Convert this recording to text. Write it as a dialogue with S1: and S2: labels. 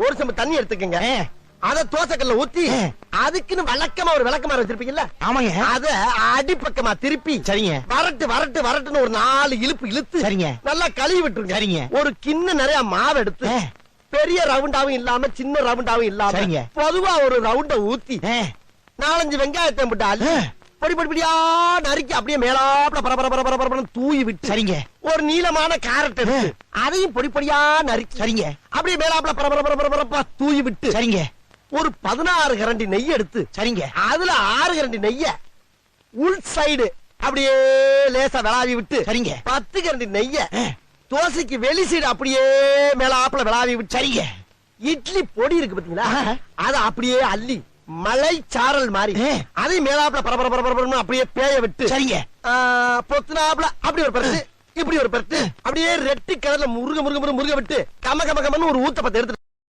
S1: ஒரு செம்பு தண்ணி எடுத்துக்கங்க. அத தோசைக்கல்ல ஊத்தி அதுக்குன்னு வழக்கமா ஒரு விளக்கமாறு வச்சிருப்பீங்கல்ல,
S2: ஆமாங்க,
S1: அத அடிப்பக்கமா திருப்பி
S2: சரிங்க,
S1: வரட்டு வரட்டு வரட்டுன்னு ஒரு 4 இழுப்பு இழுத்து
S2: சரிங்க,
S1: நல்லா கழுவி விட்டுருங்க.
S2: சரிங்க.
S1: ஒரு கிண்ண நிறைய மாவு எடுத்து பெரிய ரவுண்டாவும் இல்லாம சின்ன ரவுண்டாவும் இல்லாம
S2: சரிங்க,
S1: பொதுவா ஒரு ரவுண்ட ஊத்தி 4-5 வெங்காயத்தை போட்டு அள்ளி பொடி பொடி பொடியா நறுக்கி அப்படியே மேலாப்ல பரபர தூவி விட்டு, சரிங்க, ஒரு நீளமான கேரட் எடுத்து அதையும் பொடி பொடியா நறுக்கி, சரிங்க, அப்படியே மேலாப்ல பரபர தூவி விட்டு, சரிங்க, ஒரு 16 கரண்டி நெய் எடுத்து, சரிங்க, அதுல 6 கரண்டி நெய்ய உள் சைடு அப்படியே லேசா விளாவி விட்டு, சரிங்க, 10 கரண்டி நெய்ய தோசைக்கு வெளி சைடு அப்படியே மேலாப்ல விளாவி விட்டு, சரிங்க, இட்லி பொடி இருக்கு பாத்தீங்களா, அத அப்படியே அள்ளி மலை சாரல் மாதிரி அதை மேலாப்ல பரபர அப்படியே பேய விட்டு, சரிங்க, பொத்துனாப்ல அப்படி ஒரு பருத்து இப்படி ஒரு பருத்து அப்படியே ரெட்டி கலர்ல முருக முருக முருக விட்டு கம கம கமன்னு ஒரு ஊத்த பத்த எடுத்து